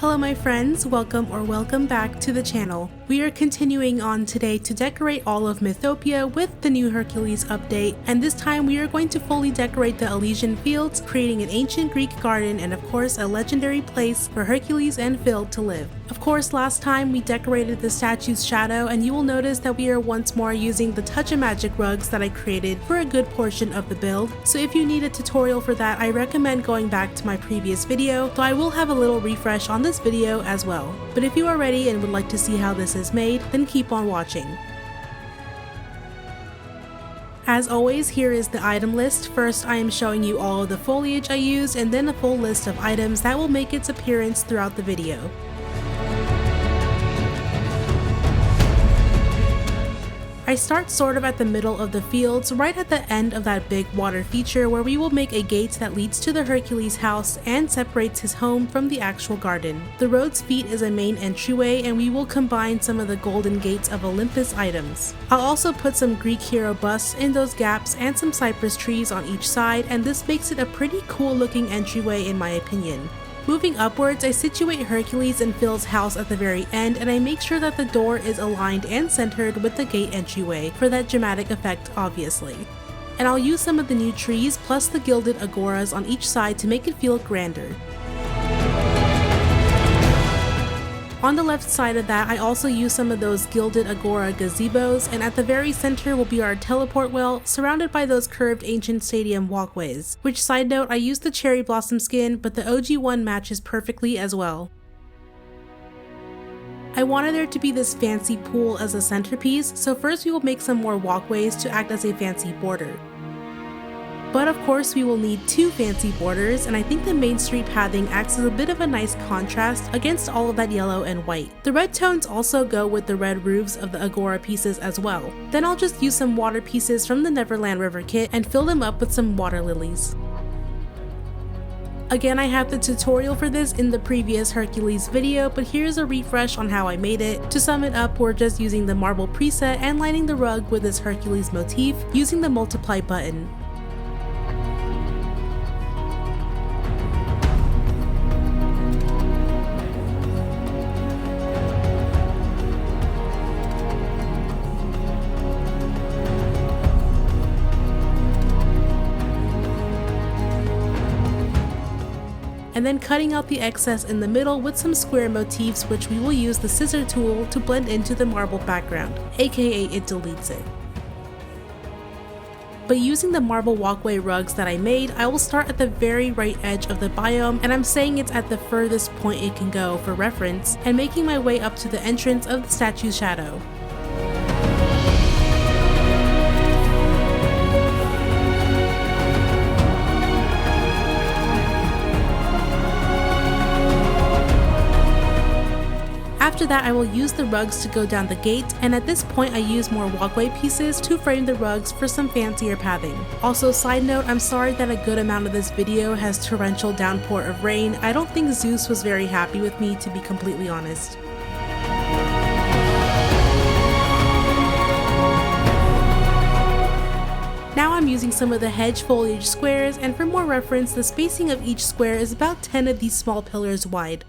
Hello my friends, welcome back to the channel. We are continuing on today to decorate all of Mythopia with the new Hercules update, and this time we are going to fully decorate the Elysian Fields, creating an ancient Greek garden and of course a legendary place for Hercules and Phil to live. Of course, last time we decorated the statue's shadow, and you will notice that we are once more using the Touch of Magic rugs that I created for a good portion of the build. So if you need a tutorial for that, I recommend going back to my previous video, though I will have a little refresh on this video as well. But if you are ready and would like to see how this is made, then keep on watching. As always, here is the item list. First, I am showing you all of the foliage I used, and then a full list of items that will make its appearance throughout the video. I start sort of at the middle of the fields, right at the end of that big water feature where we will make a gate that leads to the Hercules house and separates his home from the actual garden. The road's feet is a main entryway, and we will combine some of the golden gates of Olympus items. I'll also put some Greek hero busts in those gaps and some cypress trees on each side, and this makes it a pretty cool looking entryway in my opinion. Moving upwards, I situate Hercules and Phil's house at the very end, and I make sure that the door is aligned and centered with the gate entryway for that dramatic effect, obviously. And I'll use some of the new trees plus the gilded agoras on each side to make it feel grander. On the left side of that, I also use some of those gilded agora gazebos, and at the very center will be our teleport well, surrounded by those curved ancient stadium walkways. Which, side note, I used the cherry blossom skin, but the OG one matches perfectly as well. I wanted there to be this fancy pool as a centerpiece, so first we will make some more walkways to act as a fancy border. But of course we will need two fancy borders, and I think the main street pathing acts as a bit of a nice contrast against all of that yellow and white. The red tones also go with the red roofs of the agora pieces as well. Then I'll just use some water pieces from the Neverland River kit and fill them up with some water lilies. Again, I have the tutorial for this in the previous Hercules video, but here's a refresh on how I made it. To sum it up, we're just using the marble preset and lining the rug with this Hercules motif using the multiply button. And then cutting out the excess in the middle with some square motifs, which we will use the scissor tool to blend into the marble background, aka it deletes it. But using the marble walkway rugs that I made, I will start at the very right edge of the biome, and I'm saying it's at the furthest point it can go for reference, and making my way up to the entrance of the statue's shadow. After that, I will use the rugs to go down the gate, and at this point I use more walkway pieces to frame the rugs for some fancier pathing. Also, side note, I'm sorry that a good amount of this video has torrential downpour of rain. I don't think Zeus was very happy with me, to be completely honest. Now I'm using some of the hedge foliage squares, and for more reference, the spacing of each square is about 10 of these small pillars wide.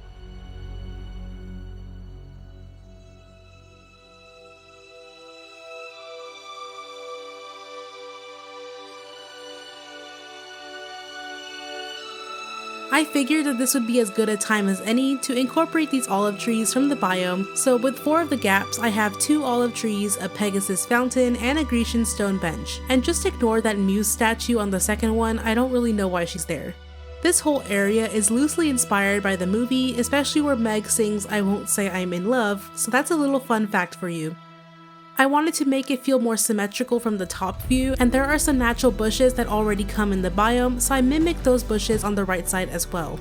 I figured that this would be as good a time as any to incorporate these olive trees from the biome, so with 4 of the gaps I have 2 olive trees, a Pegasus fountain, and a Grecian stone bench. And just ignore that Muse statue on the second one, I don't really know why she's there. This whole area is loosely inspired by the movie, especially where Meg sings "I Won't Say I'm in Love," so that's a little fun fact for you. I wanted to make it feel more symmetrical from the top view, and there are some natural bushes that already come in the biome, so I mimicked those bushes on the right side as well.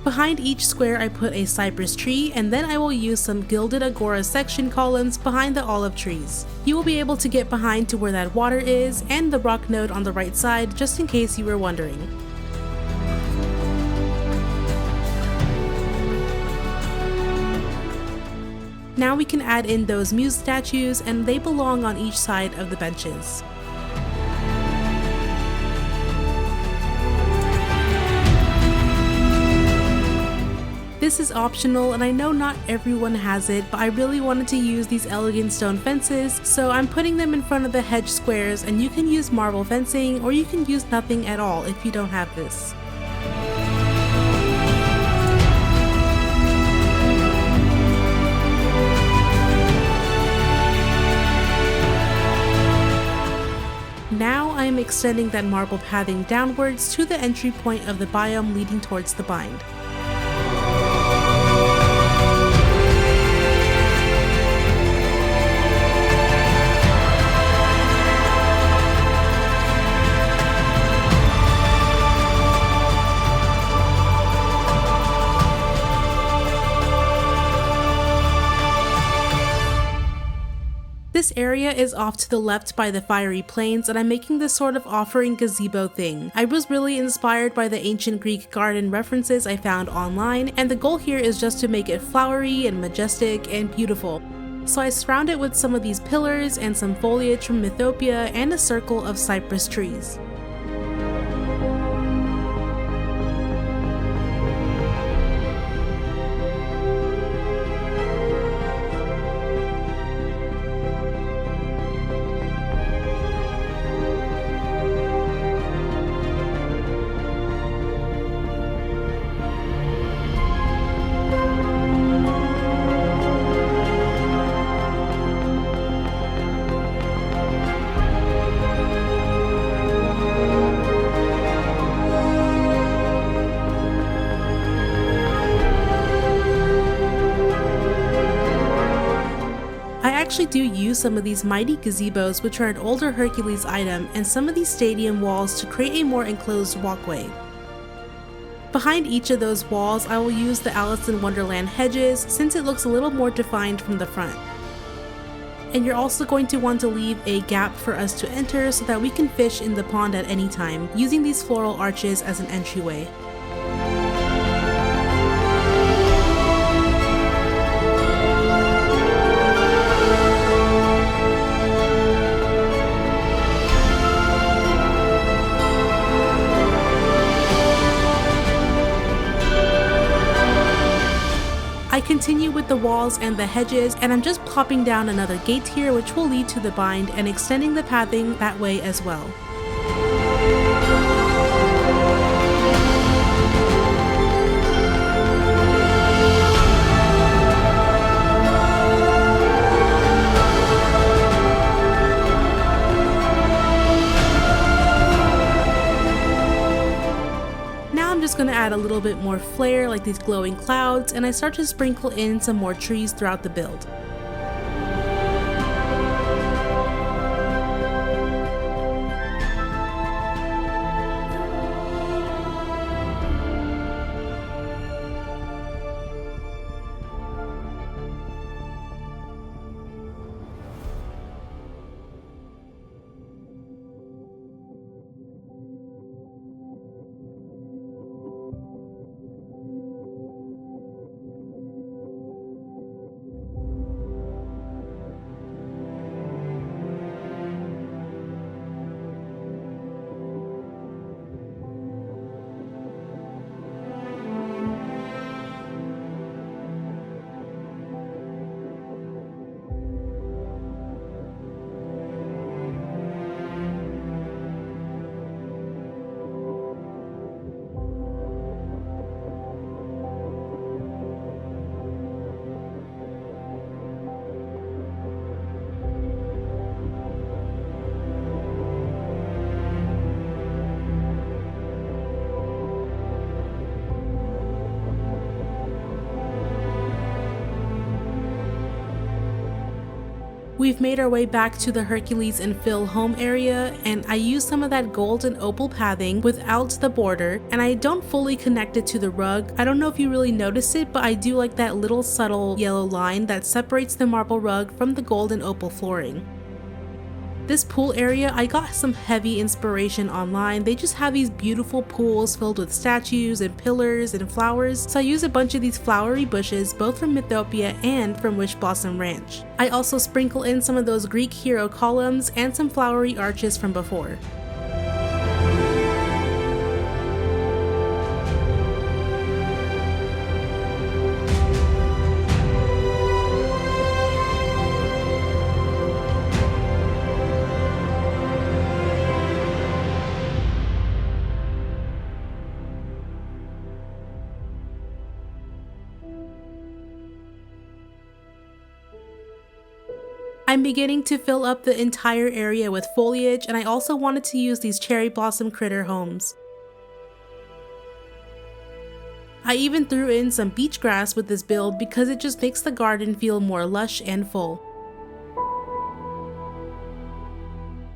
Behind each square I put a cypress tree, and then I will use some gilded agora section columns behind the olive trees. You will be able to get behind to where that water is, and the rock node on the right side, just in case you were wondering. Now we can add in those Muse statues, and they belong on each side of the benches. This is optional and I know not everyone has it, but I really wanted to use these elegant stone fences, so I'm putting them in front of the hedge squares, and you can use marble fencing or you can use nothing at all if you don't have this. Now I am extending that marble pathing downwards to the entry point of the biome leading towards the bind. This area is off to the left by the fiery plains, and I'm making this sort of offering gazebo thing. I was really inspired by the ancient Greek garden references I found online, and the goal here is just to make it flowery and majestic and beautiful. So I surround it with some of these pillars and some foliage from Mythopia and a circle of cypress trees. I actually do use some of these mighty gazebos, which are an older Hercules item, and some of these stadium walls to create a more enclosed walkway. Behind each of those walls, I will use the Alice in Wonderland hedges since it looks a little more defined from the front. And you're also going to want to leave a gap for us to enter so that we can fish in the pond at any time, using these floral arches as an entryway. I continue with the walls and the hedges, and I'm just plopping down another gate here which will lead to the bind and extending the pathing that way as well. Just going to add a little bit more flair like these glowing clouds, and I start to sprinkle in some more trees throughout the build. We've made our way back to the Hercules and Phil home area, and I used some of that gold and opal pathing without the border, and I don't fully connect it to the rug. I don't know if you really noticed it, but I do like that little subtle yellow line that separates the marble rug from the gold and opal flooring. This pool area, I got some heavy inspiration online. They just have these beautiful pools filled with statues and pillars and flowers, so I use a bunch of these flowery bushes both from Mythopia and from Wish Blossom Ranch. I also sprinkle in some of those Greek hero columns and some flowery arches from before. I'm beginning to fill up the entire area with foliage, and I also wanted to use these cherry blossom critter homes. I even threw in some beach grass with this build because it just makes the garden feel more lush and full.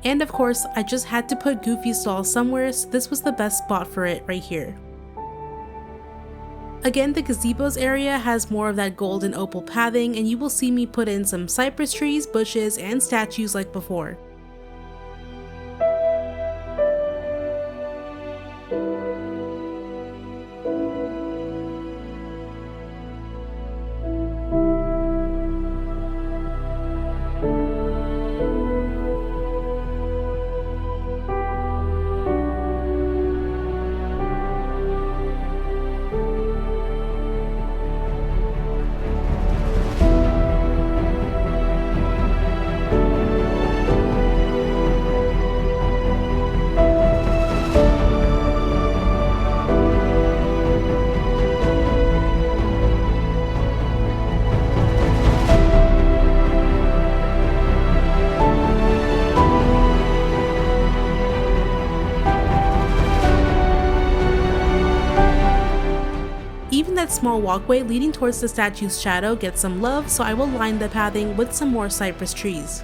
And of course, I just had to put Goofy's stall somewhere, so this was the best spot for it right here. Again, the gazebo's area has more of that gold and opal pathing, and you will see me put in some cypress trees, bushes, and statues like before. That small walkway leading towards the statue's shadow gets some love, so I will line the pathing with some more cypress trees.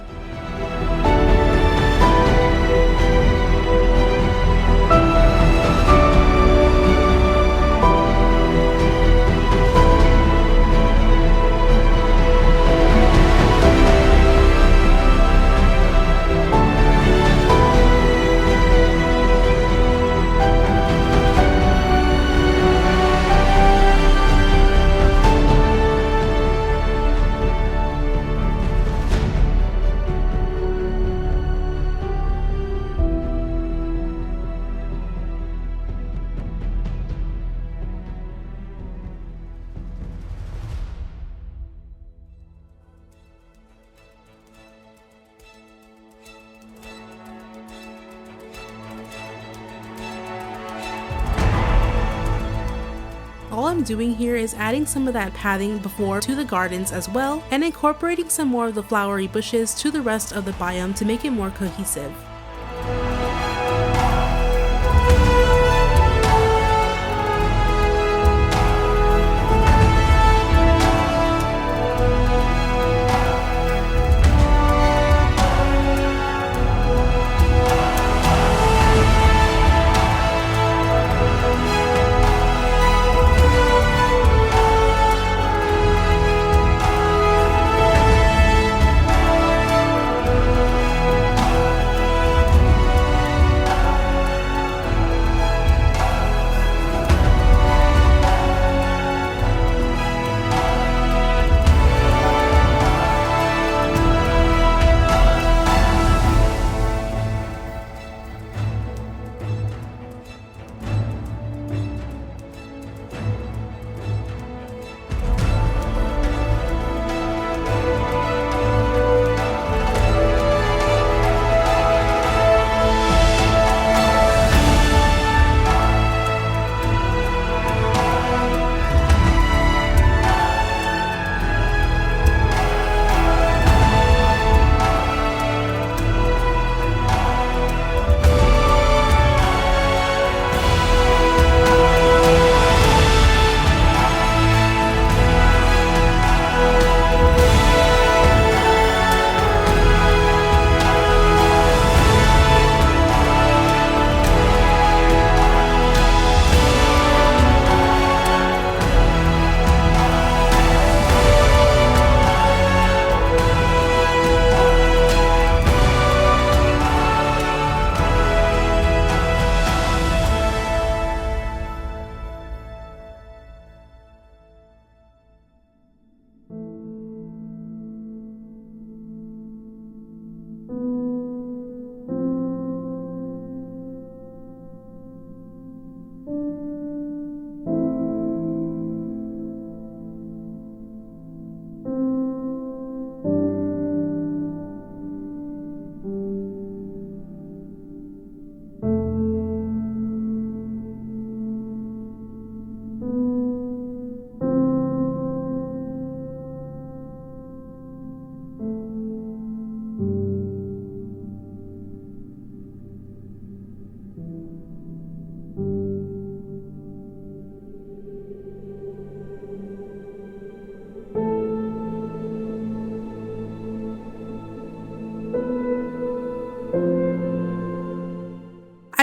All I'm doing here is adding some of that pathing before to the gardens as well, and incorporating some more of the flowery bushes to the rest of the biome to make it more cohesive.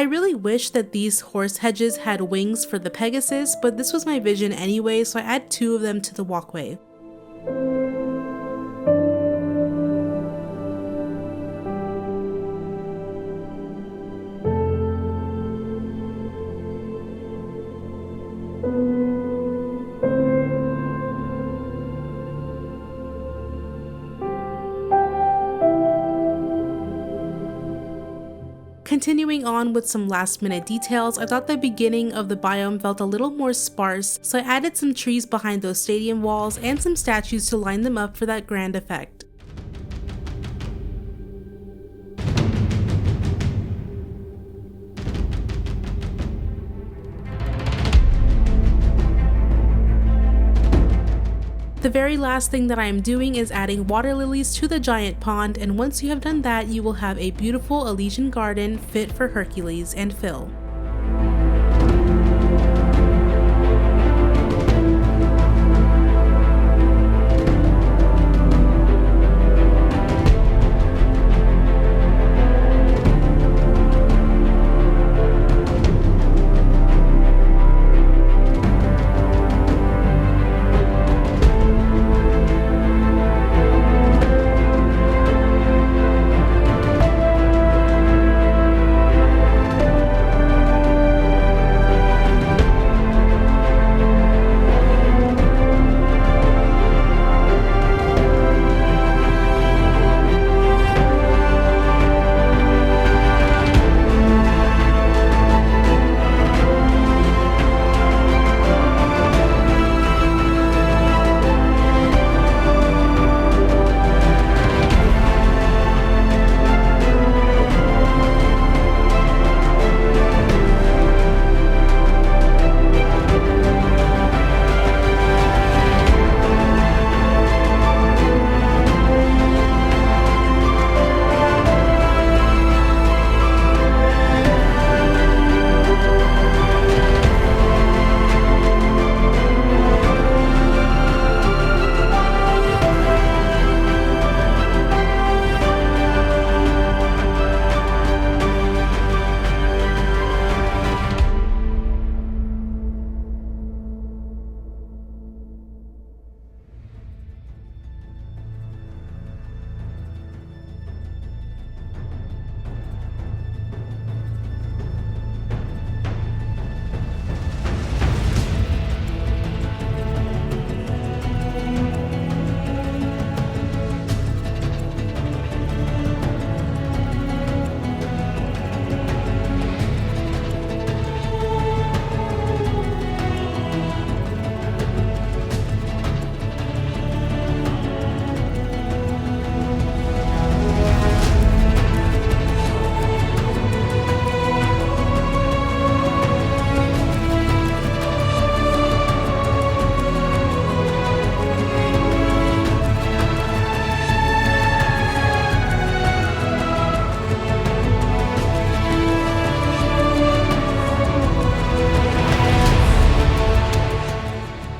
I really wish that these horse hedges had wings for the Pegasus, but this was my vision anyway, so I add 2 of them to the walkway. Continuing on with some last minute details, I thought the beginning of the biome felt a little more sparse, so I added some trees behind those stadium walls and some statues to line them up for that grand effect. The very last thing that I am doing is adding water lilies to the giant pond, and once you have done that, you will have a beautiful Elysian garden fit for Hercules and Phil.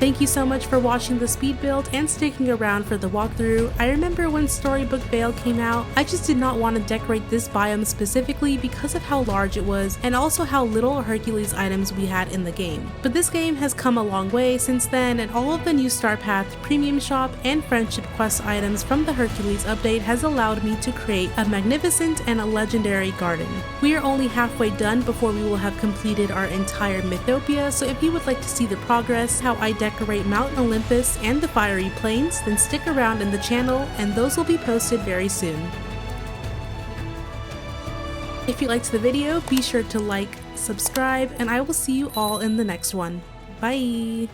Thank you so much for watching the speed build and sticking around for the walkthrough. I remember when Storybook Vale came out, I just did not want to decorate this biome specifically because of how large it was and also how little Hercules items we had in the game. But this game has come a long way since then, and all of the new Star Path premium shop and friendship quest items from the Hercules update has allowed me to create a magnificent and a legendary garden. We are only halfway done before we will have completed our entire Mythopia, so if you would like to see the progress, how I decorate Mount Olympus and the fiery plains, then stick around in the channel and those will be posted very soon. If you liked the video, be sure to like, subscribe, and I will see you all in the next one. Bye!